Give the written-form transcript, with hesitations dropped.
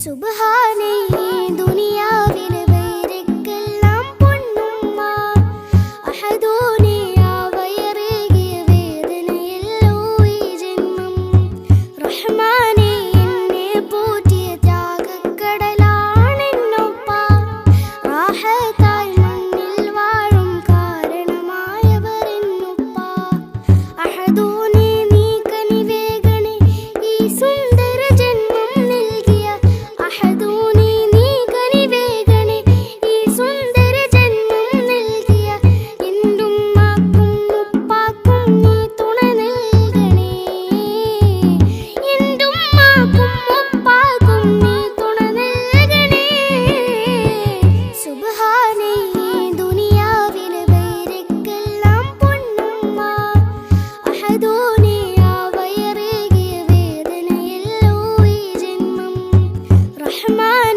സുബ്ഹാനേ ദുനിയാവിൽ വൈരക്കെല്ലാം പൊന്നുമ്മ അഹദൂനെ ആ വയറേകിയ വേദനയല്ലോ ഈ ജന്മം റഹ്മാനെ എന്നെ പോറ്റിയ ത്യാഗക്കടലാണെന്നുപ്പ റാഹത്തായി മണ്ണിൽ വാഴും കാരണമായവരെന്നുപ്പ അഹദൂനെ നീ കനിവേഗണേ ഈ സുന്ദര ജന്മം നൽകിയ അഹദൂനെ നീ കനിവേഗണേ ഈ സുന്ദര ജന്മം നൽകിയ എന്റുമ്മാക്കും ഉപ്പാക്കും നീ തുണ നൽകണേ എന്റുമ്മാക്കും ഉപ്പാക്കും നീ തുണ നൽകണേ സുബ്ഹാനേ ദുനിയാവിൽ വൈരക്കെല്ലാം പൊന്നുമ്മ അഹദൂനെ ആ വയറേകിയ വേദനയല്ലോ ഈ ജന്മം റഹ്മാൻ